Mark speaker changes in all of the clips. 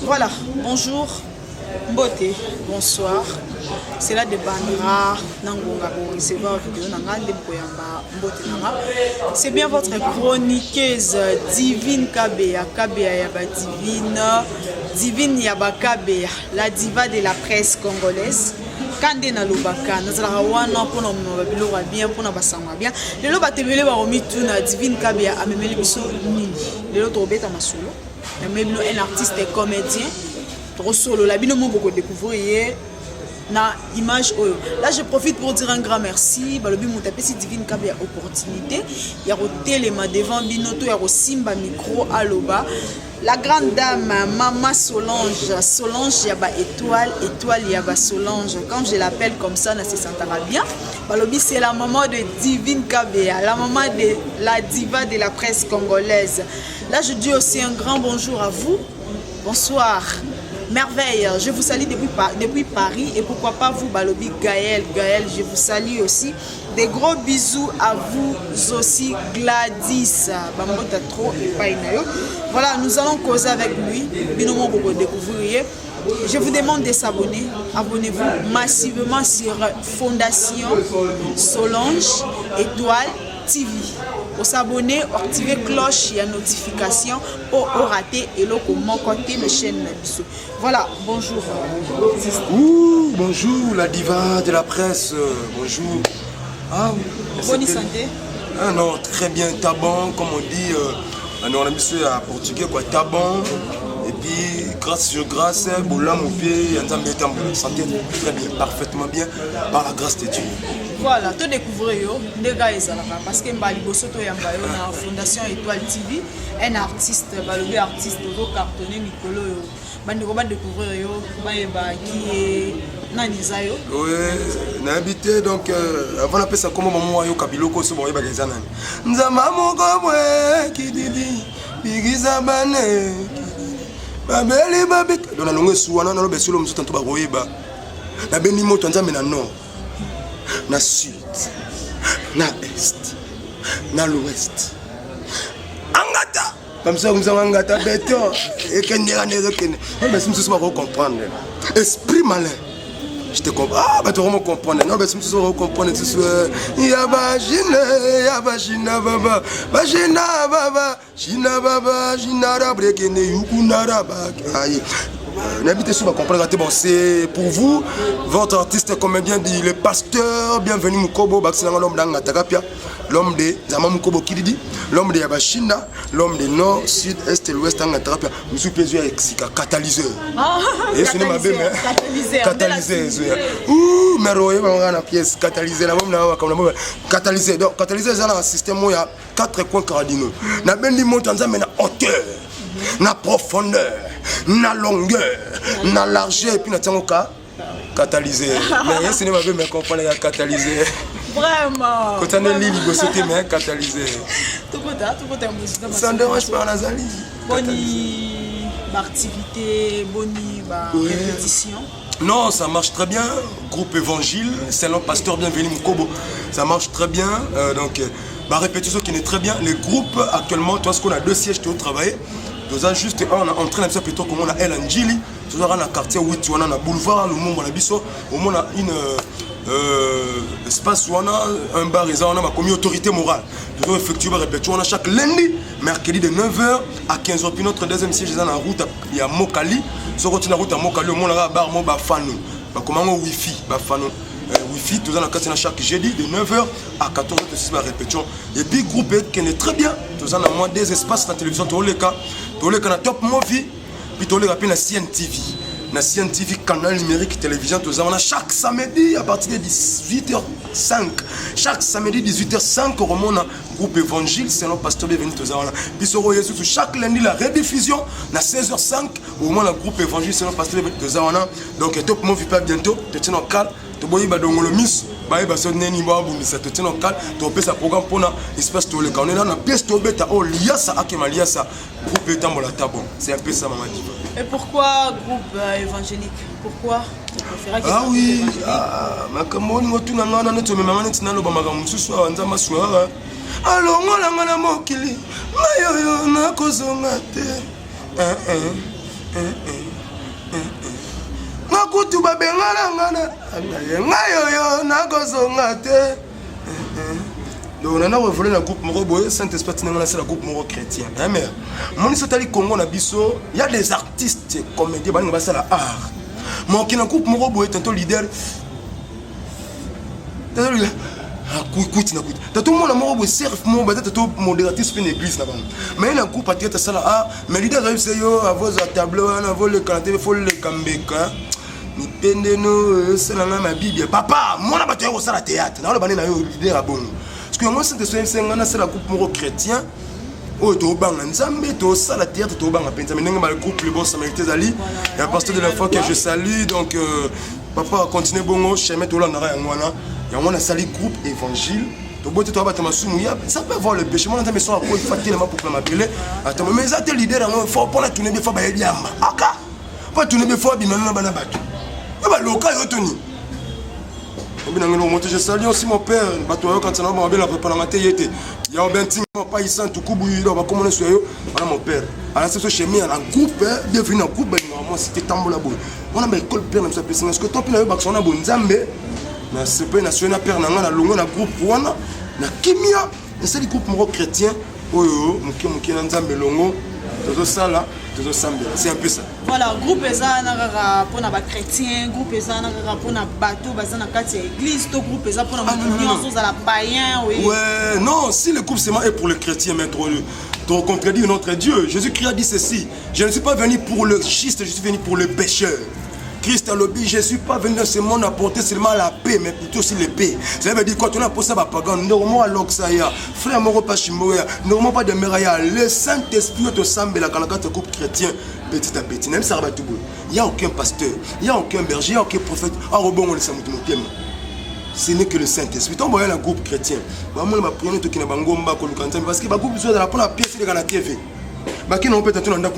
Speaker 1: Voilà, bonjour, Mbote, bonsoir. C'est là de Bandra, Nangonga, pour recevoir vidéo c'est bien votre chroniqueuse Divine Kabea, Kabea Yaba Divine, Divine Yaba Kabea, la diva de la presse congolaise. Kande na lobaka, nazala wana pona mabilo wa bien pona basangwa bien. Lelo batebele ba romi tuna Divine Kabea amemeli biso nini. Lelo tobeta masolo. Même un artiste et comédien. Trop solo la bino mo beaucoup découvrir na image oyo. Là je profite pour dire un grand merci. Balobi mo tapé si Divine Kabea opportunité. Ya ko téléma devant binoto ya ko simba micro aloba. La grande dame, Maman Solange, Solange Yaba Étoile, Étoile Yaba Solange, quand je l'appelle comme ça, ça se sentira bien. Balobi, c'est la maman de Divine Kabea, la maman de la diva de la presse congolaise. Là, je dis aussi un grand bonjour à vous. Bonsoir. Merveille, je vous salue depuis Paris et pourquoi pas vous, Balobi, Gaël, je vous salue aussi. Des gros bisous à vous aussi, Gladys. Voilà, nous allons causer avec lui. Je vous demande de s'abonner. Abonnez-vous massivement sur Fondation Solange Étoile TV. Pour s'abonner, activer cloche et notification pour rater et le comment côté de chaîne. Voilà, bonjour.
Speaker 2: Bonjour la diva de la presse. Bonjour. Ah oui.
Speaker 1: Bonne santé.
Speaker 2: Ah non, très bien, taban, comme on dit. On a mis ça à portugais quoi, taban. Et puis grâce sur grâce, boula mon pied, santé très bien, parfaitement bien, par la grâce de Dieu.
Speaker 1: Voilà, tout découvrir des gars parce que Mbali Bosoto Yamba na Fondation Étoile TV, un artiste, le artiste de cartonné Nicolo bandi ko ba découvrir yo ba qui est nanizayo.
Speaker 2: Oui, na habité donc avant d'appeler ça comme maman yo kabiloko so boye ba gezana. Nzama moko bwe kididi bigiza bane. Babeli babik dona longue suwana na lobe solo musu tanto ba royeba. Na beni moto nzambe na nord. Na sud, na est, na l'ouest. Angata! Comme ça, vous avez angata béton. Et que n'y a rien de rien. Mais si vous allez comprendre. Esprit malin. Je te comprends. Ah, bah tu vas comprendre. Non, mais si vous allez comprendre. Yaba jine, yaba jina baba. Bajina baba. Jina baba. Jina rabrekene. Yukuna rabak. Aïe. N'habitez pas à comprendre, bon, c'est pour vous, votre artiste comédien dit le pasteur, bienvenue Mukobo, l'homme d'Angatakapia, l'homme de Zaman Mukobo Kididi, l'homme de Yabashina, l'homme de Nord, Sud, Est et l'Ouest Angatakapia, Monsieur Pézua catalyseur. Et ce n'est ma belle, catalyseur. Ouh, mais royé, on a la pièce, catalyseur, la même comme la même. Catalyseur, donc catalyseur, c'est un système où il y a 4 coins cardinaux. Na ben li monte en na hauteur, na profondeur. Na longueur, na largeur et puis na tiangoka catalysé. Mais ce n'est pas bien mais comprendre il y a catalysé.
Speaker 1: Vraiment.
Speaker 2: Quand on est libre c'était mais catalysé.
Speaker 1: Tout côté musique.
Speaker 2: Ça ne dérange pas la zali.
Speaker 1: Bonne activité, bonne répétition.
Speaker 2: Non, ça marche très bien. Groupe Évangile, c'est le pasteur bienvenu Mukobo. Ça marche très bien. Donc ma répétition qui est très bien. Les groupes actuellement, toi ce qu'on a 2 sièges qui ont travaillé. Nous avons juste en train de faire plutôt comme on a El Angili, nous avons un quartier où on a un boulevard, le monde on a biso, on a une espace où on a un bar et on a comme autorité morale. Nous avons effectué une répétition, on a chaque lundi, mercredi de 9h à 15h. Puis notre deuxième siège est dans la route, il y a Mokali. Si on continue la route à Mokali, on a un bar, on a Fano. Comment on Wi-Fi, Fano. Wi-Fi, tout ça chaque jeudi de 9h à 14h de la répétition. Et puis groupe qui est très bien, tout ça moins des espaces dans la télévision, tous les cas na Top Movie, puis tous les cas na CNTV. Na CNTV canal numérique télévision, tout ça on a chaque samedi à partir de 18h05. Chaque samedi 18h05 au moment na groupe Évangile, c'est notre pasteur bienvenu tout ça. Puis sur Jésus chaque lundi la rediffusion na 16h05 au moment la groupe Évangile, c'est notre pasteur bienvenu tout ça. Donc Top Movie pas bientôt, tu tiens en calme. Boyi ba dongolo miss ba ba so neni ba bu misa to tino kal to pesa programme pona espace to le ka on est là na pièce to beta oh liasa akema liasa groupe tambola tabo c'est un peu ça maman dit.
Speaker 1: Et pourquoi groupe évangélique? Pourquoi tu préfères que
Speaker 2: ah oui makamoni ngotu na ngana neto me mama netina lo ba makamu susu anza maswa alongo la ngana mokili mayoyo na kozonga te ba bengana ngana ngayo na kozonga te. Donc on a revolé le groupe Moro Saint-Esprit c'est le groupe Moro chrétien. Mais mon sotali Congo na biso, il y a des artistes comédiens ba ngaba ça la art. Mon qui na groupe Moro Boy tanto leader. Tanto leader. Tout le monde a mort serve mon tout modératrice pour une église là-bas. Mais il y a un groupe patriote ça là. Mais leader c'est yo à vos tableaux, à vos le canter, faut le kambeka. Ni pende no c'est la ma Bible. Papa, moi na battu au ça la théâtre. Na le bané na yo leader à bon. Parce que moi c'est le groupe Moro chrétien. Oh to banga nzambe to ça la théâtre to banga penza. Mais le groupe le bon samaritain Ali. Et à partir de la fois que je salue donc papa continue bongo chemin to là na ya ngwana. On a sali groupe évangile. Ça peut avoir le péché. Moi, je suis fatigué pour m'appeler. Attends, mais ça, t'es leader. Il faut pas tourner des fois. Pas tourner des fois. Je salue aussi mon père. Il y a un petit pas ici, tout coup, il va comment sur voilà mon père. Alors c'est ce chemin un groupe, bienvenue dans groupe, normalement c'était Tambola Boy. On a une école père, ça peut est-ce que toi puis là on a bon Nzambe. Na CP national père na nga longo na groupe wana na kimia c'est le groupe Moro chrétien oyo muke na Nzambe longo tozo sala tozo sambela c'est un peu ça.
Speaker 1: Voilà, groupe eza na pour na ba chrétien, groupe eza na pour na bateau baza na kati église, to groupe eza pour na union za la païen oui.
Speaker 2: Ouais, non, si le groupe c'est pour le chrétien mais trop contredire notre Dieu. Jésus-Christ a dit ceci, je ne suis pas venu pour le juste, je suis venu pour le pécheur. Christ a l'objet, je ne suis pas venu dans ce monde apporter seulement la paix, mais plutôt aussi les paix. Ça veut dire quoi? On a posé à Pagan, normalement à l'Oxaya, frère Moro Pachimoya, normalement pas de Meraya, le Saint-Esprit te semble la canacate groupe chrétien, petit à petit. Même ça va tout beau. Il n'y a aucun pasteur, il n'y a aucun berger, il n'y a aucun prophète. Ah, rebond, on le sait, ce n'est que le Saint-Esprit. On voit un groupe chrétien. Parce que le groupe est dans la pièce de la TV. Parce qu'on peut être dans le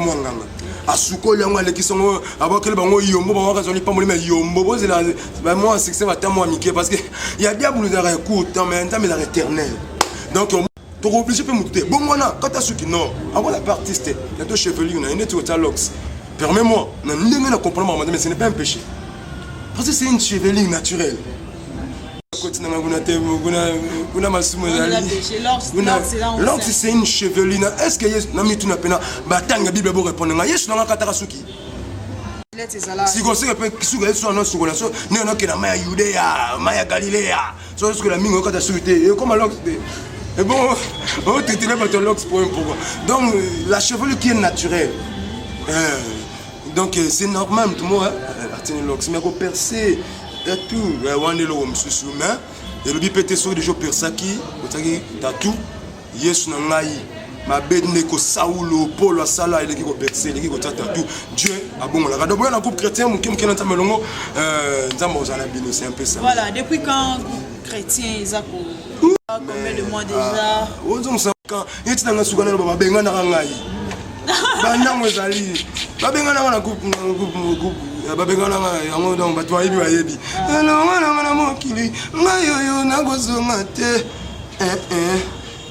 Speaker 2: asuko yango alekisongo abakele bango yombo bango kazoli pamoli mais yombo bozela vraiment succès va tellement amitié parce que il y a diable nous a écoute mais temps mais éternel donc tu es obligé de monter bon moi quand tu suki non avant la artiste il y a deux chevelures na une tu lox permets-moi na ndenge na comprendre mais ce n'est pas un péché parce que c'est une chevelure naturelle. L'orque c'est une chevelure. Est-ce que yes, nami tu n'appelles pas tanga Bible pour répondre. Yes, non katara suki. Si vous savez que suki est sur notre relation, nous on a que la Maya Judéa, Maya Galilée. So est-ce que la mingo kata suki et comme l'orque et bon, on te tire pas ton l'orque pour un pourquoi. Donc la chevelure qui est naturelle. Donc c'est normal tout le monde atteint l'orque mais qu'on percer et tout, on est là où je suis mais et le bipété sur des jours persaki, otaki tatou, yes nangai, ma bête neko Saulo, Paul Asala et les qui ko percer, les qui ko tatou, Dieu a bon la. Donc un groupe chrétien, mon qui n'entend pas longo, nzambo zana bino, c'est un peu ça.
Speaker 1: Voilà, depuis quand chrétien Isako, combien de mois déjà?
Speaker 2: Ozong ça quand il est dans un sougana le baba benga na ngai. Banango zali, babenga na groupe babengana yango donc bato ayebi bayebi na mokili ngayoyo nakozonga te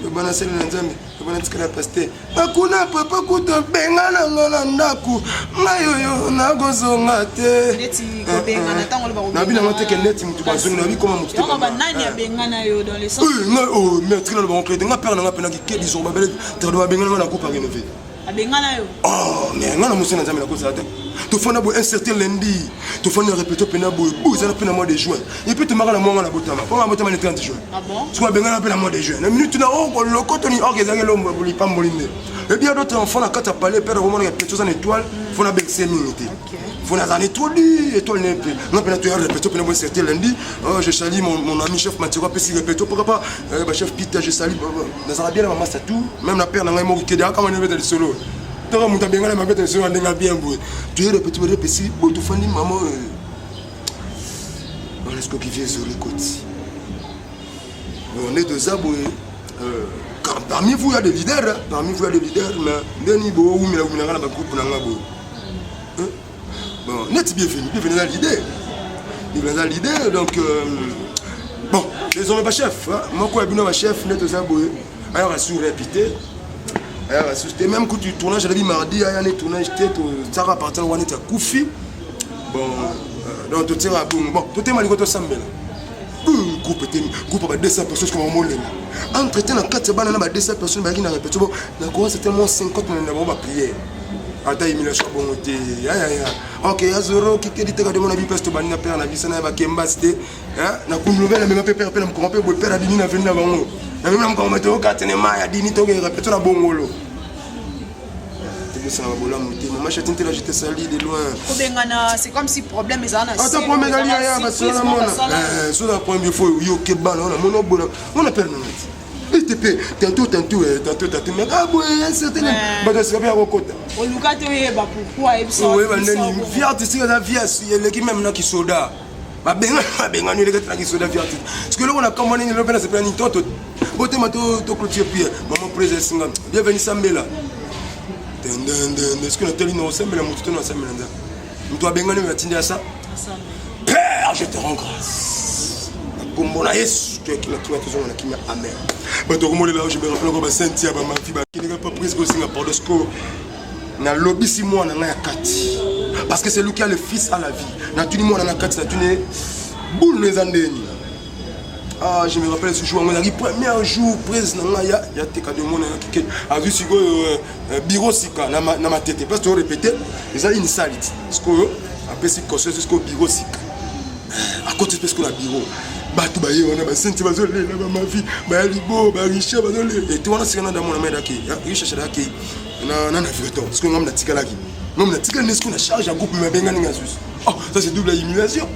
Speaker 2: le bana sele na nzambe le bana tikala pasteur bakuna papa kuto bengana ngana ndaku ngayoyo nakozonga te
Speaker 1: neti ko bengana tango le ba
Speaker 2: na bina moteke neti mutu bazongi na bi koma mutu te
Speaker 1: ba nani ya bengana yo dans les sens
Speaker 2: oh mais tikala le ba onklete nga père na nga pena ki kedi zo babele tado ba bengana na coupe rénover
Speaker 1: abengana yo
Speaker 2: oh mais ngana musu na nzambe na koza te tu fais un certain lundi, tu fais un répétition pour le mois de juin. Et puis tu marres le mois de botama. Pour le mois de 30 juin. Ah bon? Tu vas bien le mois de juin. La minute tu n'as pas le côté ni organisé l'homme pour les femmes molines. Et bien d'autres enfants, la carte à parler, perdre au moment de répétition en étoile, il faut la baisser minutes. Il faut la étoile, étoile n'est plus. Non, puis tu as répétition pour le certain lundi. Je salue mon ami chef Mathieu, puis si répétition, pourquoi pas, chef Peter, je salue. Dans la bien la maman, c'est tout. Même la père n'a pas été là, comme on est dans le solo. Tu as bien tu es répété, tu fais maman. On est-ce qu'il vient sur les côtes. On est deux aboués. Parmi vous, il y a des leaders. Parmi vous, il y a des leaders. Mais Denis Bo, ou Mila Oumina, la groupe Nangabo. Bon, net bienvenue. Bienvenue dans l'idée. Bienvenue dans l'idée. Donc, bon, les hommes, chef. Moi, quoi, je suis chef, net deux aboués. Alors, on a su répéter. C'était même quand tu tournais, j'avais dit mardi, il y a un tournage, ça va partir de Koufi. Bon, Donc tout tira bon, tout est mal quand sambela. Groupe 200 personnes comme molema. Entretien en 4 banana 200 personnes ba qui na répété bon, na quoi c'était moins 50 na ba prière. Ata imilation bon côté. OK, ya zoro qui dit te mon avis parce que banina père na bisana ba kemba c'était hein na kumlove na même père père me comprendre père a dini na venir na bango. Na même na commettre au katene ya dini to répéter na bongolo. Ça va voler monter maman j'ai tenté la jeter sali de loin
Speaker 1: c'est comme si problème est en
Speaker 2: attends pour me gagner ya parce que la mona sur la première fois yo ke bana on a bona on appelle non TP tantôt mais ah bon certain bah c'est bien recota
Speaker 1: au luka te yeba pourquoi et ça
Speaker 2: oui bah nani vie artistique la vie elle qui même na ki soda ba benga ni le gars qui soda vie artistique parce que là on a commandé le ben c'est pas ni toto boté mato to clôture puis maman président singa bienvenue Sambela. Est-ce que notre ligne ensemble la moto nous ensemble là? Nous doit bien gagner à ça. Père, je te rends grâce. Comme mon aïs, tu es qui l'a trouvé toujours on a qui m'a amen. Bah toi comment là je me rappelle que Cynthia ba ma fille ba qui n'est pas prise au Singapour de score. Na lobby 6 mois na ya 4. Parce que c'est lui qui a le fils à la vie. Na tu dis moi na 4 ça tu n'es boule les années. Ah, je me rappelle ce jour, on a dit premier jour, président, il y a des cas de monde qui a vu ce bureau sika dans ma tête. Parce que tu répété, ils ont une salle. Parce que après, c'est comme ça, c'est ce bureau sika. À côté de ce qu'on a bureau. Bah, tout baillé, on a bah, senti, bah, ma vie, bah, libo, bah, riche, bah, et tout, on a dans mon amène qui riche, c'est là qui n'a vu le temps. Parce qu'on a un tika là qui. On a un tika, n'est-ce qu'on a chargé un groupe, mais bien gagné. Oh, ça c'est double humiliation.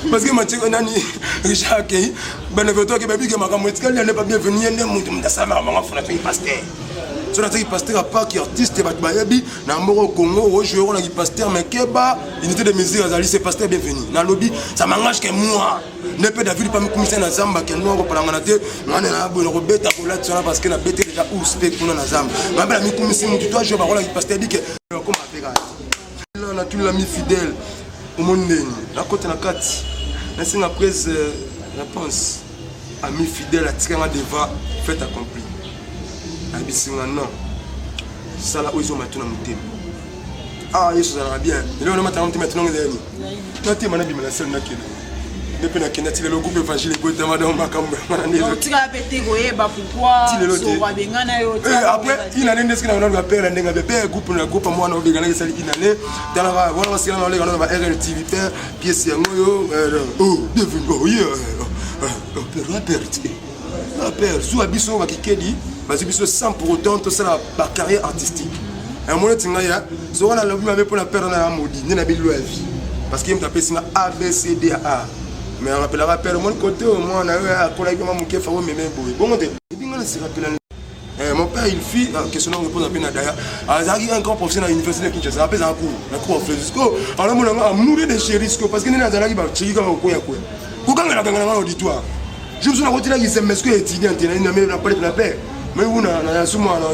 Speaker 2: Parce que Mathieu Nani, Richard Key, Benevoto qui m'a dit que ma camarade n'est pas bienvenue, il y a un monde de sa mère, on a fait pasteur. Sur la télé, pasteur à part qui artiste, et Bayabi, Namoro Congo, au joueur, on a dit pasteur, mais Keba, unité de mesure, c'est pasteur bienvenu. Dans le lobby, ça m'engage que moi. Ne peut David pas me commisser dans Zamba, qui est noir pour la manate, on a un bon rebête à Bola, parce que la bête est déjà où c'est pour la Zamba. Ma belle amie commissaire, tu dois jouer par là, pasteur dit que. Comment on a tout l'ami fidèle. Au monde, la côte na 4. C'est après réponse. Ami fidèle à tirer devant fait accompli. Abisinga non. Ça là où ils ont maintenant monté. Ah, ils sont bien. Et là on a maintenant les amis. Non, tu m'as dit mais la seule nakina. Depuis nakina, tu le groupe évangile pour te madame makambo.
Speaker 1: Tu vas péter goye ba pourquoi so wa bengana yo.
Speaker 2: Après, il a n'est-ce qu'on a père ndenga bébé groupe na groupe moi na obligana que ça il allait dans la voilà c'est là on va RLTV père pièce yango oh devine oh yeah. Père sous abisso va kikedi parce que sans pour autant tout ça la carrière artistique. Un moment tinga ya so on a le même pour la père na modi ni na bi loi vie parce qu'il me taper singa A B C D A. Mais on rappellera père mon côté au moins on a eu à collègue maman qui fait mais boy bon on se rappelle mon père il fit question on répond à peine d'ailleurs azaki un grand professeur à l'université de Kinshasa après un cours en Fresco alors mon a mourir de chérisco parce que nous azalaki ba chika ko ya ko ko kanga na kanga na auditoire je me suis retiré qui c'est mesque étudiant il n'a même pas la paix mais on a sous moi là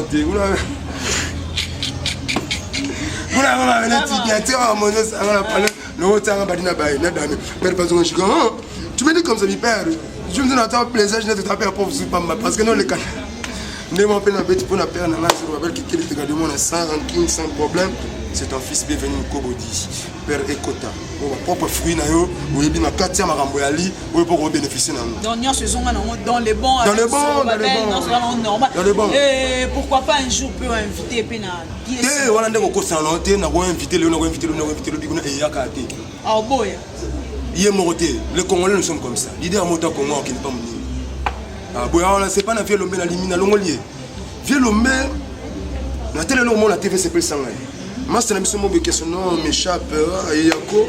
Speaker 2: on a un étudiant mon Dieu ça va parler le temps badina baï na dame père pas on chica tu me dis comme ça mi père je me dis attends plaisir je ne te taper à pauvre pas parce que non les cas ne m'en peine bête pour la père na sur rappelle qui te garde mon sans rancune sans problème c'est ton fils bienvenu Kobodi père Ekota on va propre fruit na yo ou yebi na katia makambo ya li ou pour bénéficier na nous
Speaker 1: donc nyonso zonga na dans les bons normal et pourquoi pas un jour peut inviter pe na
Speaker 2: eh wala ndeko ko salon te na ko inviter le biguna e yakate
Speaker 1: ah boya
Speaker 2: yé moroté les Congolais nous sommes comme ça l'idée à monter Congo qui n'est pas moni ah boya on c'est pas na vieux lombe na limina longolier vieux lombe na télé no mon la TV c'est plus sangai moi c'est la mission mon question non m'échappe et yako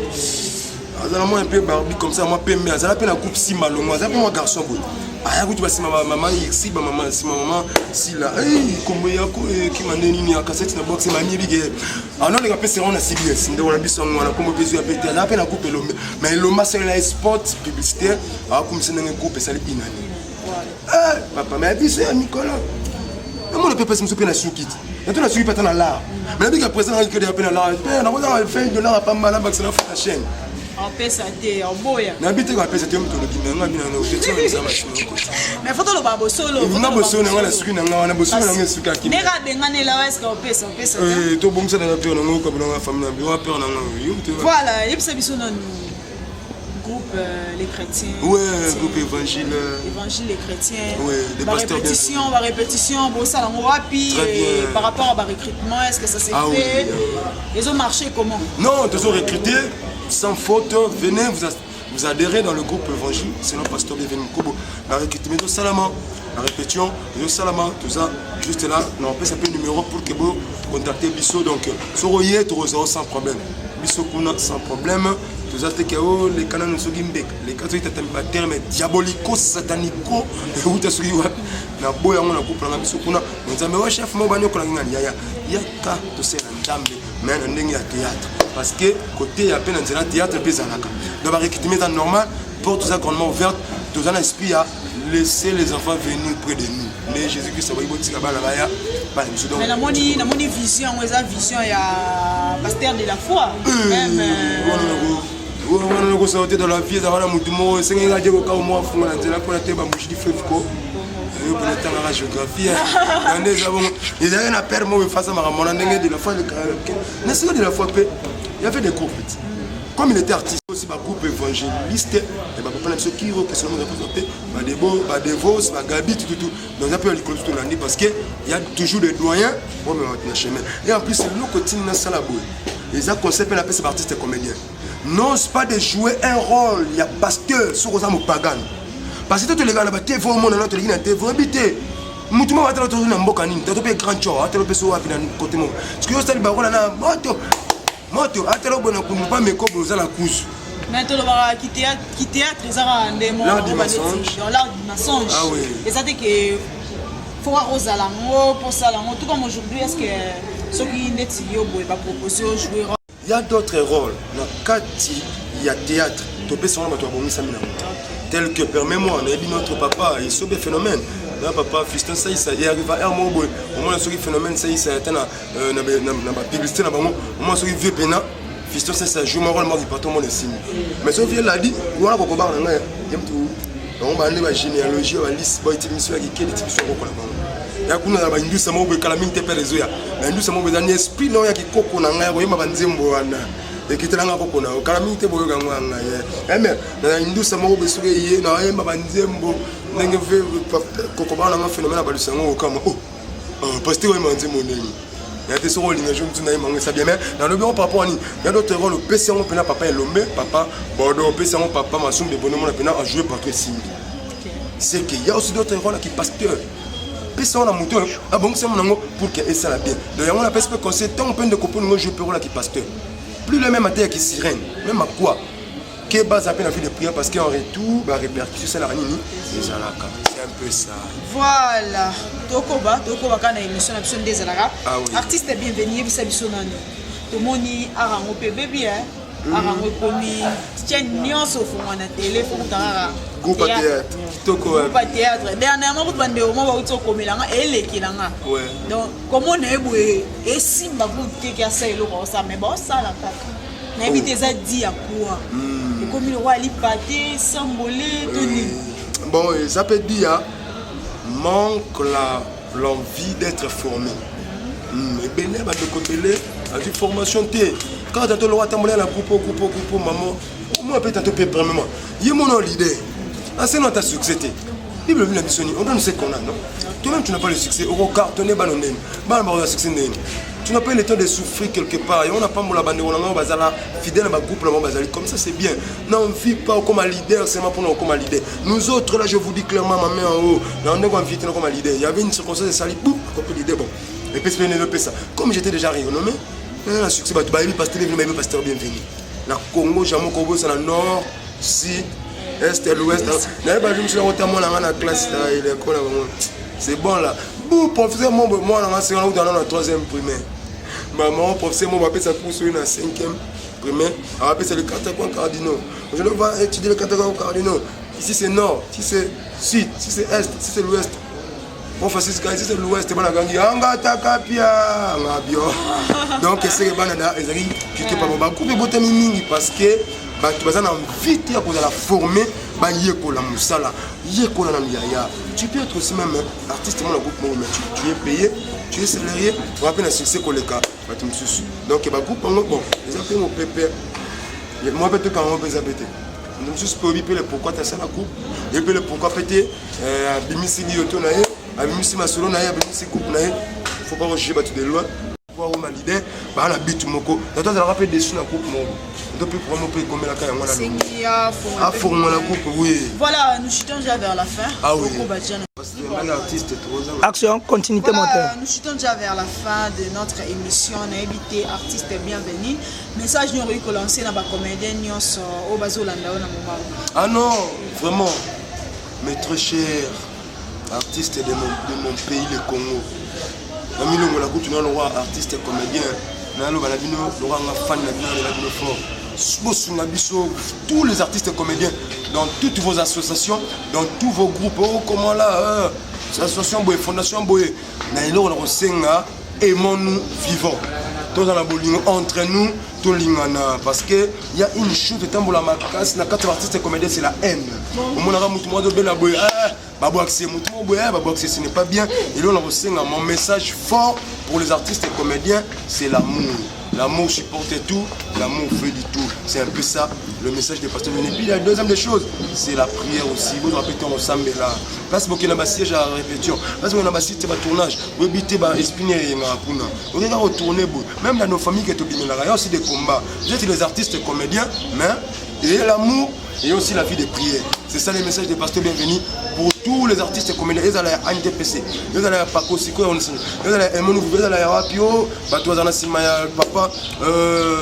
Speaker 2: azala moi un peu barbi comme ça moi pembe azala pe na coupe si malongo azala moi garçon boy ah yako tu vas si maman ici ba maman si maman si là eh comme yako qui m'a donné ni cassette na box ma mibige ah non les gars c'est on a CBS ndé on a biso on a comme besoin péter azala pe na coupe lombe mais lomba c'est la sport publicitaire ah comme c'est une coupe ça les inani eh papa mais c'est Nicolas moi le papa c'est me na soukit et tout la suivi pas dans l'art mais la big présent que des appels à l'art on a fait de l'art pas mal là c'est la chaîne
Speaker 1: en pesa te en boya
Speaker 2: na bité ko pesa te mto le bimanga bina no jeto ça machine
Speaker 1: mais photo lo babo solo
Speaker 2: na boso na ngala suki na ngala boso na ngala suki ki
Speaker 1: nega bengane la est-ce qu'on pesa
Speaker 2: to bomsa na peur na ngoko na famille na bi wa peur na ngala
Speaker 1: voilà yebisa biso na groupe les chrétiens.
Speaker 2: Ouais, groupe évangile.
Speaker 1: Évangile les chrétiens.
Speaker 2: Ouais, des pasteurs.
Speaker 1: Répétition, bon, ça, par rapport à recrutement, est-ce que ça s'est fait? Ils ont marché comment?
Speaker 2: Non, ils ont recruté sans faute. Venez, vous adhérez dans le groupe évangile. C'est notre pasteur Bienvenu Kobo. La recrutement de Salama. La répétition de Salama, tout ça, juste là, on peut s'appeler numéro pour que vous contactez Bisso. Donc, Soroye, tu as sans problème. Bisso Kuna sans problème. Tout ça, c'est que les canaux nous sont gimbek. Les canaux sont terme diabolico, satanico. Et où tu as suivi? Na boya on a couple na Bisso Kuna. On dit, mais chef, moi, il y a qu'à tout ça, mais on est à théâtre. Parce que côté, il y a peine un théâtre, puis ça n'a qu'à. Donc, la récupération normale, pour tout ça, grandement ouverte, tout ça, l'esprit a laissé les enfants venir près de nous. Mais Jésus-Christ, ça va y être là-bas,
Speaker 1: mais la moni vision, il y a pasteur de la foi. Même.
Speaker 2: On sorti dans la vie, ça va la moutumo, c'est un gars qui a au moins fond la télé pour la télé, bouche du fleuve quoi. Et pour la temps la géographie. Ils avaient un père moi face à ma maman, de la foi de n'est-ce de la foi il y avait des groupes. Comme il était artiste aussi, un groupe évangéliste, et bah papa ceux qui sont représentés, bah des beaux, bah des vos, bah Gabi, tout. Donc on peut l'école tout l'année parce que il y a toujours des doyens pour me maintenir chemin. Et en plus c'est nous continuons dans ça la boue. Les concepts appellent ces artistes et comédiens. N'ose pas de jouer un rôle, il y a pasteur sur aux âmes paganes. Parce que tous les gars là-bas, tu es vraiment dans notre ligne, tu es habité. Moutouma va te retrouver dans Mbokani, tu es grand choix, tu es le PSO à venir côté moi. Ce que je sais, bah voilà, moto, tu es là, on pas mes cobos à la course.
Speaker 1: Mais tu vas quitter à démon.
Speaker 2: L'art du mensonge.
Speaker 1: L'art du mensonge.
Speaker 2: Ah oui.
Speaker 1: Et ça, c'est que faut avoir aux alango, pour ça, tout comme aujourd'hui, est-ce que ceux qui ne pas proposer aux joueurs.
Speaker 2: Il y a d'autres rôles. Il y a théâtre. Tel que, permets-moi, on a dit notre papa, il sauve des phénomènes. Notre papa, Fiston, ça il arrive à un moment où on a sauvé des phénomènes, ça il a été dans la publicité, on a sauvé des phénomènes. Fiston, ça joue mon rôle, moi, il part tout le monde est signe. Mais ce vieux l'a dit, voilà pourquoi on parle en anglais. On va aller à la généalogie, on va liste, on va utiliser les émissions il y a une industrie qui est calamine te pèse ya industrie qui est un esprit non ya qui koko na ngai ko banzembo wana et qui telanga koko na calamine te boyo ngwa ngai mais na industrie mo be suke ye na ye banzembo ndenge ve koko ba na phénomène ba lusango kama parce que ouais manzembo ndenge il y a des rôles de gens qui n'ont pas bien mais dans le bureau papa il y a d'autres rôles le PC on peut papa Elombe papa Bordeaux PC on papa Masum de bonhomme on a joué par Simbi c'est qu'il y a aussi d'autres rôles qui pasteur on a monté ah bon c'est mon pour que ça la bien donc on a pas conseil tant on peut de couper nous jouer pour la qui pasteur plus le même matin qui sirène même à quoi que base à peine la vie de prière parce qu'en retour bah répercussion c'est la nini c'est un peu ça
Speaker 1: voilà tokoba quand la émission la personne des alara artiste bienvenue bisa bisonani to moni arango pe bébé arango komi tiens nyonso fo na téléphone tara
Speaker 2: groupe théâtre
Speaker 1: groupe théâtre dernièrement vous bandé au moment où tu komelanga elekilanga donc comment na ebwe esimba vous te ka ça elo ça mais bon ça la kaka na éviter ça dit à quoi et comme le roi ali pâté sambolé toni
Speaker 2: bon ça peut dire manque l'envie d'être formé et béné ba de copelé a une formation té quand tu le roi tambolé la coupe maman moi peut être premièrement y mon l'idée c'est notre succès. Bible vient de sonner. On donne ce qu'on a, non? Toi-même, tu n'as pas le succès. Au cartonné, banonné. Succès. Tu n'as pas eu le temps de souffrir quelque part. Et on n'a pas la bande, on a fidèle à ma groupe, comme ça, c'est bien. Non, on ne vit pas comme un leader, c'est pour nous comme un leader. Nous autres, là, je vous dis clairement, ma main en haut, on est comme un leader. Il y avait une circonstance de salut, boum, à côté leader. Bon. Et puis, c'est ça. Comme j'étais déjà renommé, le succès, tu pasteur bienvenu. La Congo, Jamon, Congo, c'est le nord, si. Est et l'ouest. Je me suis notamment dans la classe. C'est bon là. Professeur, moi, c'est dans la 3e primaire. Maman, professeur, moi, je ça pour dans la 5e primaire. Après, c'est le 4 points cardinaux. Je vais étudier les 4 points cardinaux. Ici, c'est nord. Ici, c'est sud. Ici, c'est est. Ici, c'est l'ouest. Professeur, ici, c'est l'ouest. Donc, c'est le banana. Je ne sais pas. Parce que tu vas envie de la former, tu peux être aussi même artiste dans le groupe, mais tu es payé, tu es salarié, tu vas un succès pour les cas. Donc, le groupe, bon, les appels mon pépé. Moi, peut-être quand on peut s'appeler. nous juste pour lui le pourquoi tu as ça la coupe et puis le pourquoi péter bimisi lioto na ye bimisi masolo na ye bimisi coupe na ye faut pas rejeter battu de loin pour avoir l'idée bah la bit moko toi ça rappelle dessus la coupe mon depuis pour moi peut comme la caille moi
Speaker 1: la
Speaker 2: pour moi la coupe oui
Speaker 1: voilà nous chutons déjà vers la fin
Speaker 2: ah oui
Speaker 1: parce que
Speaker 2: un artiste
Speaker 3: action continuité
Speaker 1: voilà, nous chutons déjà vers la fin de notre émission on a évité artiste bienvenue message nous aurait lancé dans la comédien nyos au bazolanda na moment
Speaker 2: ah non vraiment mes très chers artistes de mon pays le Congo na milongo la coupe na roi artiste comédien na lo balabino lo nga fan na bino fort tous les artistes comédiens dans toutes vos associations, dans tous vos groupes, oh comment là, association boye, fondation boye, aimons-nous vivants. Tous dans la bolingo entre nous, tout l'ingana parce que il y a une chose de temps la macasse, la quatre artistes comédiens c'est la haine. Au moins on a mutumo de bela boye, babo accès mutumo boye, babo accès ce n'est pas bien. Et là on a mon message fort pour les artistes comédiens, c'est l'amour. L'amour supporte tout, l'amour fait du tout. C'est un peu ça le message des pasteurs. Et puis la deuxième des choses, c'est la prière aussi. Vous répétez ensemble là. Parce que vous avez un siège à répétition. Parce que vous avez un siège à tournage. Vous avez un espinier et un rapuna. Vous avez retourné. Même dans nos familles qui sont bien là, il y a aussi des combats. Vous êtes des artistes comédiens, mais et l'amour et aussi la vie de prière. C'est ça le message des pasteurs bienvenus pour tous les artistes comédiens. Ils ont la NDPC, ils ont la Paco Siko, ils ont la Emonou, ils ont la Rapio, Batouazana Simaya, Papa,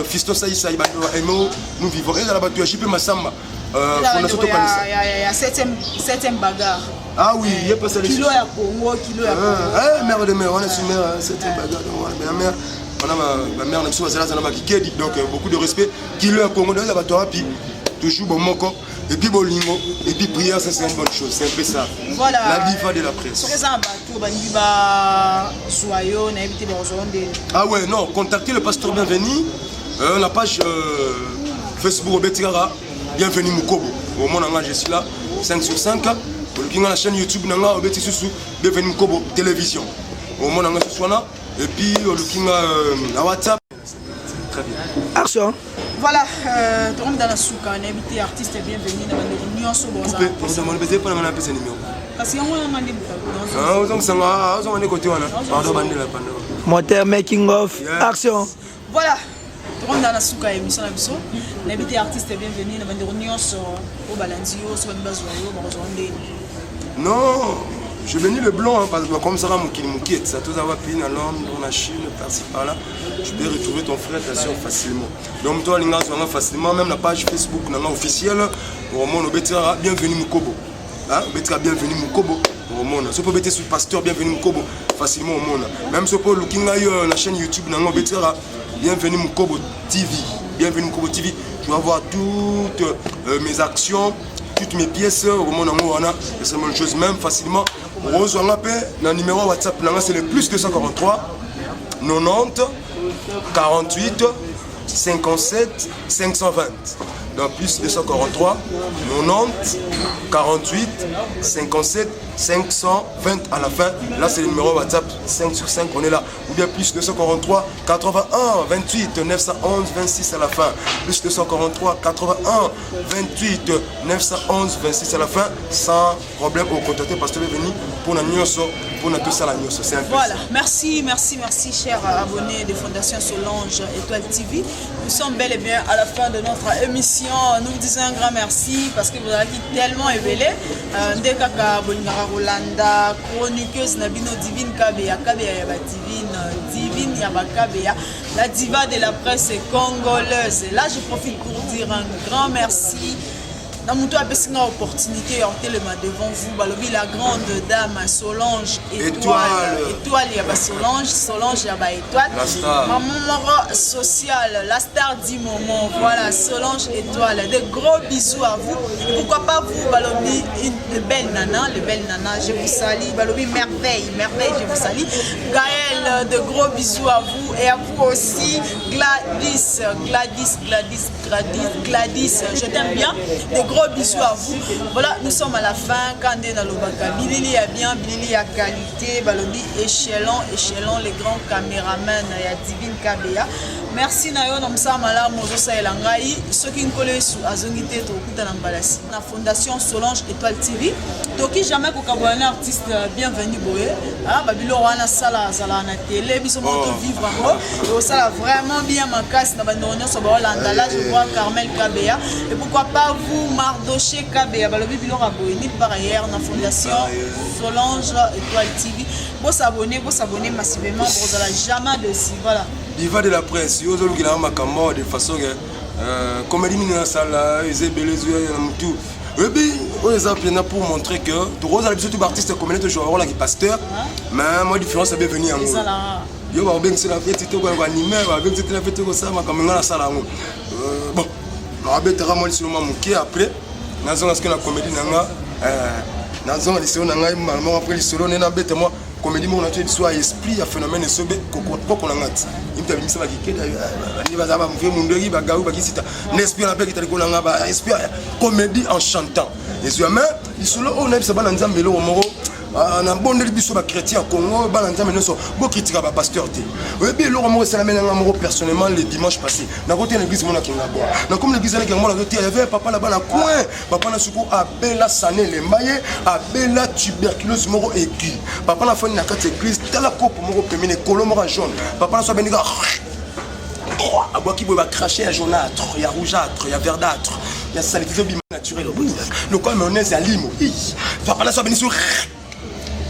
Speaker 2: Fisto Saïsa, nous vivons. Ils ont la Batou JP Massamba, Fondation Topanissa.
Speaker 1: Il y a 7e bagarre.
Speaker 2: Ah oui, il y a pas ça.
Speaker 1: Kilo à Congo, kilo à Congo.
Speaker 2: Mère de mère, on est sur mère, 7e bagarre. Ma mère, ma mère, donc beaucoup de respect. Kilo à Congo, dans la Batou Rapi. Toujours bon moko et puis bolingo et puis prière ça c'est une bonne chose, c'est un peu ça.
Speaker 1: Voilà.
Speaker 2: La diva de la presse. Ah ouais non, contactez le pasteur bienvenu la page Facebook Betigara bienvenue Mukobo. Au moment où je suis là 5 sur 5 la chaîne YouTube nanga obeti susu bienvenue Mukobo télévision. Au moment où je suis là et puis la WhatsApp. Très bien.
Speaker 3: Action.
Speaker 1: Voilà, tout le monde dans la souka, un invité artiste bienvenue dans la réunion sur Boza.
Speaker 2: On se demande peut-être pas dans la PC numéro.
Speaker 1: Parce qu'il y a un moment
Speaker 3: moteur making of action.
Speaker 1: Voilà, tout le monde dans la souka émission la biso. L'invité artiste bienvenue dans la réunion sur Balanzio, sur Bazoyo, Bazoandé.
Speaker 2: Non. Je venais le blanc, hein, parce que comme ça, mon ça tout avoir payé dans l'homme, dans la Chine, par-ci par-là, tu peux retrouver ton frère, ta soeur facilement. Donc toi, les gars, facilement, même la page Facebook officielle, pour le monde, bienvenue Mukobo. Hein? Bienvenue Mukobo. Pour le monde. Si vous pouvez sur le pasteur, bienvenue Mukobo, facilement au monde. Même si vous pouvez la chaîne YouTube, bienvenue Mukobo TV. Bienvenue Mukobo TV. Tu vas voir toutes mes actions. Toutes mes pièces au monde en c'est la même chose même facilement Rose on appelle le numéro WhatsApp c'est le plus 243 90 48 57 520 donc plus 243 90 48 57 520 à la fin. Là c'est le numéro WhatsApp 5 sur 5 on est là. Ou bien plus 243 81 28 911 26 à la fin. Plus 243 81 28 911 26 à la fin. Sans problème au contacter Pasteur Bienvenu pour la Nyoso, pour tout ça la Nyoso. C'est un peu
Speaker 1: voilà,
Speaker 2: ça.
Speaker 1: merci chers abonnés de Fondation Solange Étoile TV. Nous sommes bel et bien à la fin de notre émission. Nous vous disons un grand merci parce que vous avez tellement éveillé. Ndekaka Bolingara Rolanda, chroniqueuse Nabino Divine Kabeya, Kabeya Yaba Divine Yaba Kabeya, la diva de la presse congolaise. Et là, je profite pour dire un grand merci. Dans mon tour, une opportunité devant vous, la grande dame Solange Étoile Yaba Solange Yaba Étoile, maman sociale, la star du moment, voilà Solange Étoile, de gros bisous à vous. Pourquoi pas vous, Balobi, une belle nana, je vous salue, Balobi merveille, je vous salue. Gaël, de gros bisous à vous et à vous aussi, Gladys, je t'aime bien, de gros gros bisous à vous. Voilà, nous sommes à la fin. Quand on a l'obaka, bilili a bien, bilili a qualité, balobi échelon, les grands caméramans, il y a Divine Kabea. Merci Nayo Namsa Mala Mozo Saelangai. Ceux qui nous connaissent à Zongité, la Fondation Solange Étoile TV. Toki jamais pour un artiste bienvenu boé. Ah, Babylon Wana Sala Sala na télé, bisous vivre en haut. Et au sala vraiment bien ma casse na bandonio sur Landala, je vois Carmel Kabea. Et pourquoi pas vous Mardoché Kabea, balobi bilon aboé ni par ailleurs na Fondation Solange Étoile TV. Vous s'abonner massivement pour jamais de si voilà.
Speaker 2: Diva de la presse, yo zolu kina makambo de façon que comédie mina sala, ils belezu ya mutu. Et puis on les a bien pour montrer que tout rose a l'habitude tout artiste comédien toujours avoir là qui pasteur, mais moi différence est bien venue en moi. Yo va bien c'est la fête tout quoi animé, va bien c'est la fête comme ça makambo na sala ngo. Bon, on va être moi sur mon qui après nazo ce que la comédie nanga nazo les solo nanga normalement après les solo na bête moi comédie mon naturel soit esprit à phénomène et sobe kokona ngati imta bimisa bakikeda ni bazaba mve mundegi bagaou bakisita n'esprit na peki tali kolanga ba esprit comédie en chantant et sur mais ils solo on a bisaba na nzambe lo moro na bondeli biso ba chrétien Congo ba na nzambe noso bo critique ba pasteur te et bien lo moro c'est la mena moro personnellement le dimanche passé na côté l'église mona kinga boa na comme l'église avec moi il y avait papa là-bas na coin papa na suko abela sané le maye abela tuberculose moro aigu papa na fani na kati église tala coupe moro pemine kolo moro jaune papa na so beniga à bois qui va cracher à jaunâtre, il y a rougeâtre, il y a verdâtre, il y a salifié bima naturel. Le quoi mayonnaise à limo. Papa là so beni sur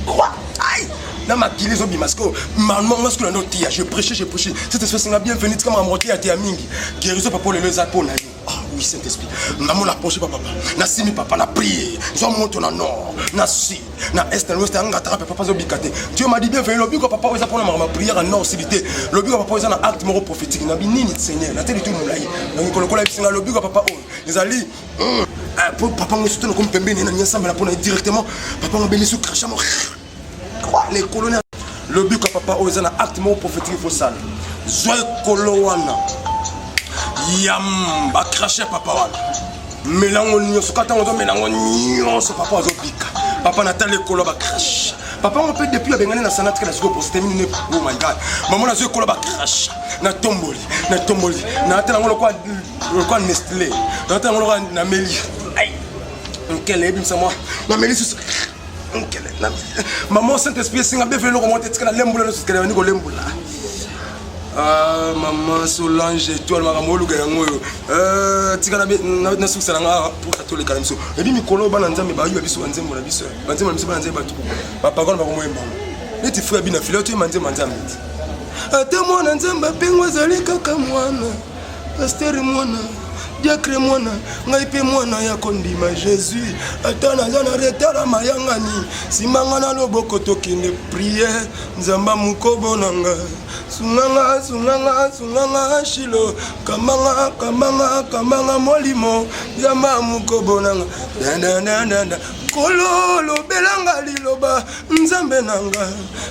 Speaker 2: aïe. Na makili zo bimasco maman masque la note je prêchais cette espèce n'a bien venu comme à monter à Tiamingi guérison papa le zapo na ah oui saint esprit na mon approche papa na simi papa na prier zo monte na nord na sud na est na ouest nga attraper papa zo bikate Dieu m'a dit bien venu le but papa oza pour ma prière en nord cité le but papa oza na acte moro prophétique na binini seigneur na télé tout moulai donc kolokola bisinga le but papa on les ali pour papa nous soutenir comme pembeni na nyasamba na pona directement papa on béni sous crachat les colonies le but que papa oza na acte moro prophétique faut ça joie kolowana yam ba cracher papa wana melango nyonso kata on doit melango nyonso papa ozo bika papa natale kolo ba crash papa on peut depuis la bengane na sanat que la siko pour terminer oh my god maman na zo kolo ba crash na tomboli na tala ngolo kwa Nestlé na tala ngolo na Meli ay quel est bimsa moi na Meli maman Saint-Esprit singa bevelo le remonter tika na lembula no sikela ni ko lembula ah maman Solange Étoile makambo luga yango tika na suksala nga pour katole kalemso et bi mikolo bana nzambe ba yu biso nzembo na biso nzembo na biso bana nzembo batu ba parole ba ko moyemba neti frère bina filo tu manzembo nzambe ate mwana nzambe pengwa zali kaka mwana pasteur mwana diacre mwana ngai pe mwana ya kondima Jésus atana zana retara mayangani simanga na loboko tokinde prière nzamba mukobo nanga sunganga shilo kamanga molimo nzamba mukobo nanga danda kololo belanga liloba nzambe nanga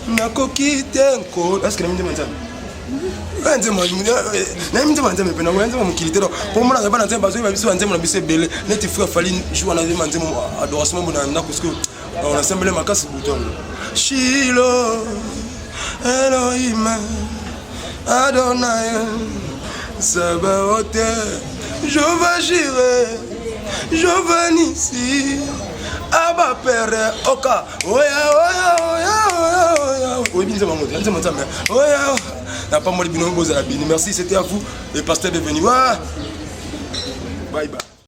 Speaker 2: nakoki te nko est-ce que na minde nzambe nzembo na nzembo nzembo pena nzembo mukilitero pour moi na bana nzembo bazo biso nzembo na biso belé neti frère fali joue na nzembo adoration mo na parce que on a semblé makasi bouton Shilo Elohim Adonai Sabaoth Jehovah Jireh Jehovah Nissi Abba Père Oka oya oui bien nzembo nzambe oya n'a pas moi les binômes, merci, c'était à vous, le pasteur est venu. Bye bye.